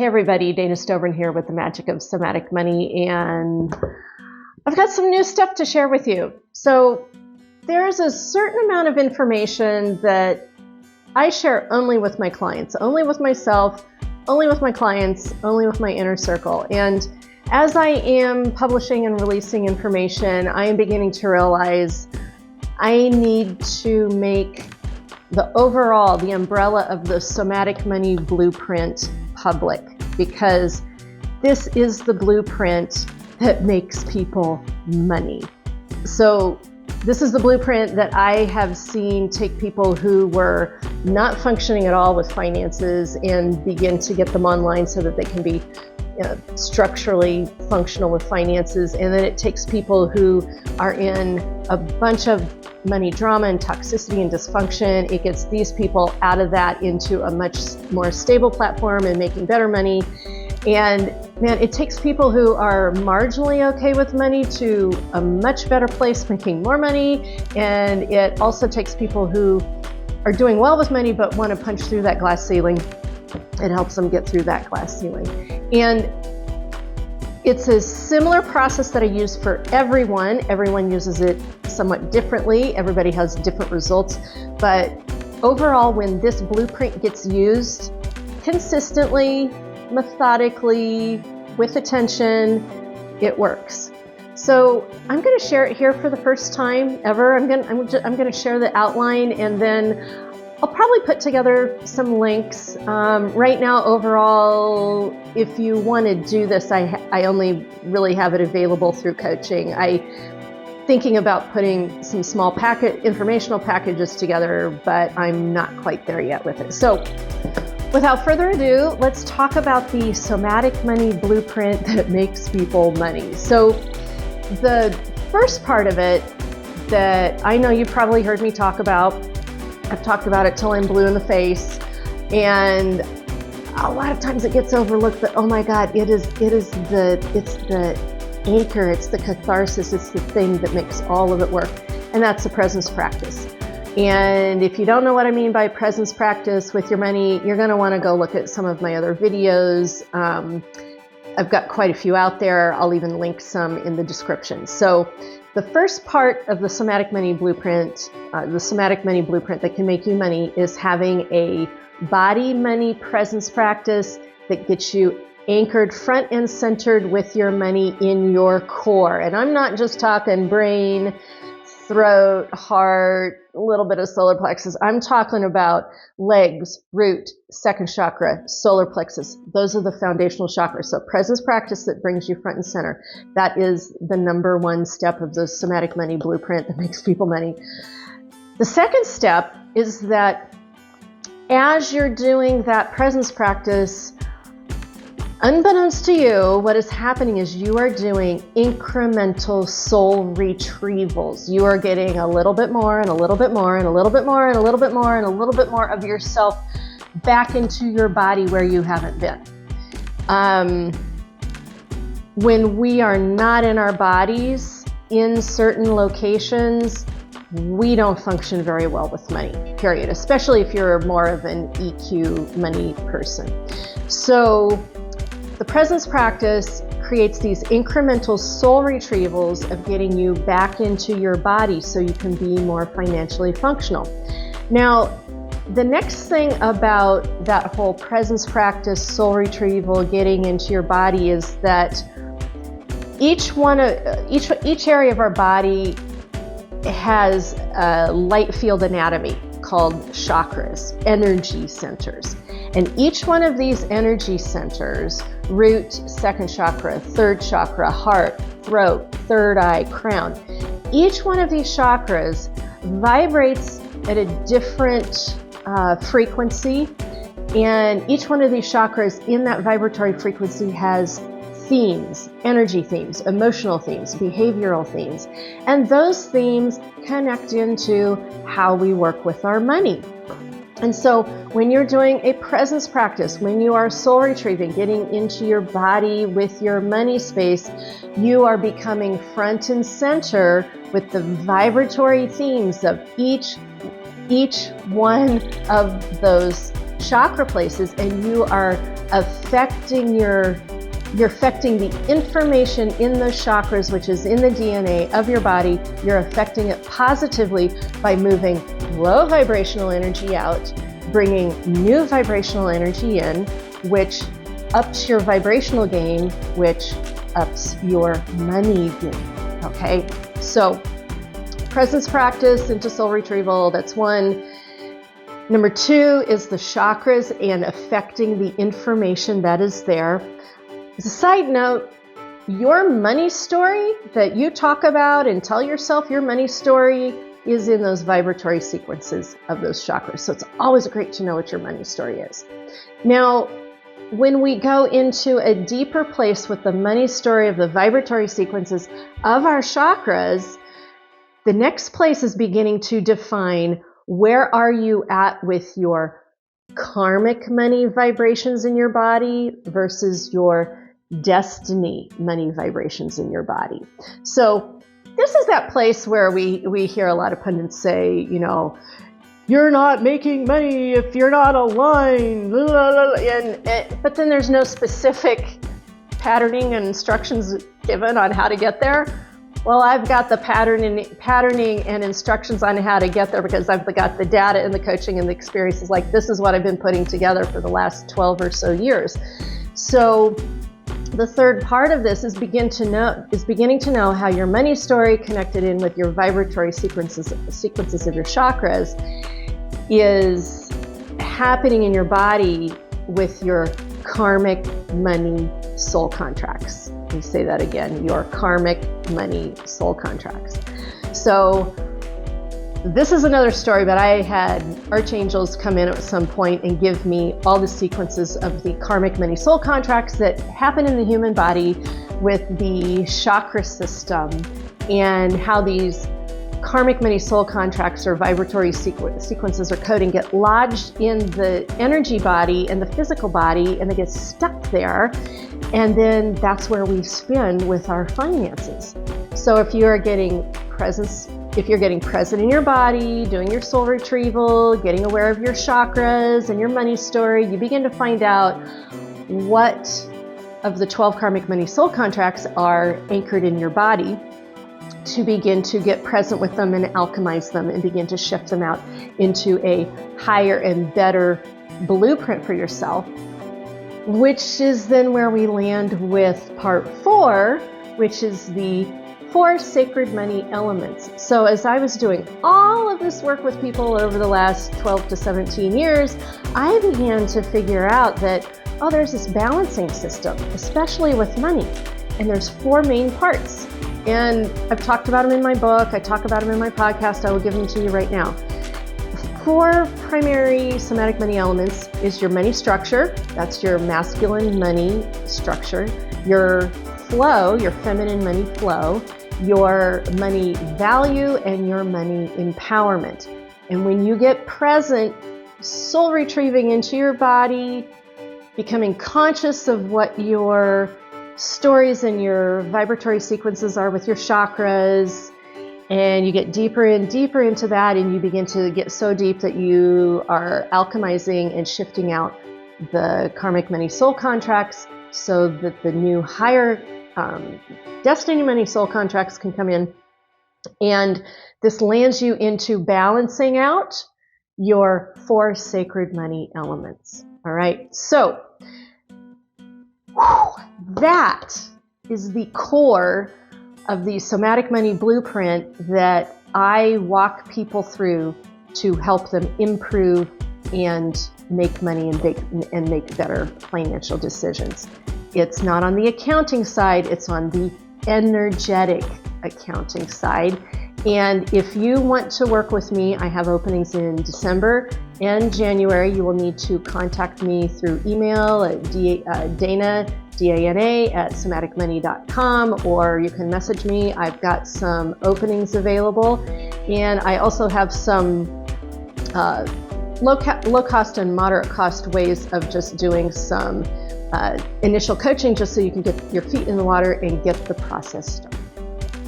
Hey everybody, Dana Stobrin here with the Magic of Somatic Money, and I've got some new stuff to share with you. So there's a certain amount of information that I share only with my clients, only with myself, only with my clients, only with my inner circle. And as I am publishing and releasing information, I am beginning to realize I need to make the umbrella of the Somatic Money Blueprint public, because this is the blueprint that makes people money. So this is the blueprint that I have seen take people who were not functioning at all with finances and begin to get them online so that they can be structurally functional with finances. And then it takes people who are in a bunch of money drama and toxicity and dysfunction. It gets these people out of that into a much more stable platform and making better money. And man, it takes people who are marginally okay with money to a much better place, making more money. And it also takes people who are doing well with money but want to punch through that glass ceiling. It helps them get through that glass ceiling. And it's a similar process that I use for everyone. Everyone uses it somewhat differently. Everybody has different results. But overall, when this blueprint gets used consistently, methodically, with attention, it works. So I'm going to share it here for the first time ever. I'm going to share the outline, and then I'll probably put together some links. Right now, overall, if you want to do this, I only really have it available through coaching. I'm thinking about putting some small informational packages together, but I'm not quite there yet with it. So without further ado, let's talk about the Somatic Money Blueprint that makes people money. So the first part of it that I know you probably heard me talk about, I've talked about it till I'm blue in the face, and a lot of times it gets overlooked, but oh my God, it's the anchor, it's the catharsis, it's the thing that makes all of it work, and that's the presence practice. And if you don't know what I mean by presence practice with your money, you're gonna wanna go look at some of my other videos. I've got quite a few out there. I'll even link some in the description. So the first part of the Somatic Money Blueprint, that can make you money, is having a body money presence practice that gets you anchored front and centered with your money in your core. And I'm not just talking brain, throat, heart, a little bit of solar plexus. I'm talking about legs, root, second chakra, solar plexus. Those are the foundational chakras. So presence practice that brings you front and center. That is the number one step of the Somatic Money Blueprint that makes people money. The second step is that as you're doing that presence practice, unbeknownst to you, what is happening is you are doing incremental soul retrievals. You are getting a little bit more and a little bit more and a little bit more and a little bit more and a little bit more of yourself back into your body where you haven't been. When we are not in our bodies in certain locations, we don't function very well with money, period, especially if you're more of an EQ money person. So the presence practice creates these incremental soul retrievals of getting you back into your body so you can be more financially functional. Now, the next thing about that whole presence practice, soul retrieval, getting into your body is that each area of our body has a light field anatomy called chakras, energy centers. And each one of these energy centers, root, second chakra, third chakra, heart, throat, third eye, crown, each one of these chakras vibrates at a different frequency. And each one of these chakras in that vibratory frequency has themes, energy themes, emotional themes, behavioral themes. And those themes connect into how we work with our money. And so when you're doing a presence practice, when you are soul retrieving, getting into your body with your money space, you are becoming front and center with the vibratory themes of each one of those chakra places, and you are affecting you're affecting the information in those chakras, which is in the DNA of your body. You're affecting it positively by moving low vibrational energy out, bringing new vibrational energy in, which ups your vibrational gain, which ups your money gain. Okay, so presence practice into soul retrieval, that's one. Number two is the chakras and affecting the information that is there. As a side note, your money story that you talk about and tell yourself your money story is in those vibratory sequences of those chakras. So it's always great to know what your money story is. Now, when we go into a deeper place with the money story of the vibratory sequences of our chakras, the next place is beginning to define where are you at with your karmic money vibrations in your body versus your destiny money vibrations in your body. So this is that place where we hear a lot of pundits say, you're not making money if you're not aligned, but then there's no specific patterning and instructions given on how to get there. Well, I've got the patterning and instructions on how to get there because I've got the data and the coaching and the experiences. Like, this is what I've been putting together for the last 12 or so years. So the third part of this is beginning to know how your money story connected in with your vibratory sequences of your chakras is happening in your body with your karmic money soul contracts. Let me say that again, your karmic money soul contracts. So this is another story, but I had archangels come in at some point and give me all the sequences of the karmic money soul contracts that happen in the human body with the chakra system and how these karmic money soul contracts or vibratory sequences or coding get lodged in the energy body and the physical body, and they get stuck there. And then that's where we spin with our finances. So if you're getting present in your body, doing your soul retrieval, getting aware of your chakras and your money story, you begin to find out what of the 12 karmic money soul contracts are anchored in your body, to begin to get present with them and alchemize them and begin to shift them out into a higher and better blueprint for yourself, which is then where we land with part 4, which is the 4 sacred money elements. So as I was doing all of this work with people over the last 12 to 17 years, I began to figure out that, there's this balancing system, especially with money. And there's 4 main parts. And I've talked about them in my book. I talk about them in my podcast. I will give them to you right now. The 4 primary somatic money elements is your money structure. That's your masculine money structure. Your flow, your feminine money flow, your money value, and your money empowerment. And when you get present, soul retrieving into your body, becoming conscious of what your stories and your vibratory sequences are with your chakras, and you get deeper and deeper into that, and you begin to get so deep that you are alchemizing and shifting out the karmic money soul contracts so that the new higher destiny money soul contracts can come in. And this lands you into balancing out your 4 sacred money elements. All right, so that is the core of the Somatic Money Blueprint that I walk people through to help them improve and make money and make better financial decisions. It's not on the accounting side, it's on the energetic accounting side. And if you want to work with me, I have openings in December and January. You will need to contact me through email at Dana, D-A-N-A, at somaticmoney.com, or you can message me. I've got some openings available. And I also have some low cost and moderate cost ways of just doing some initial coaching just so you can get your feet in the water and get the process started.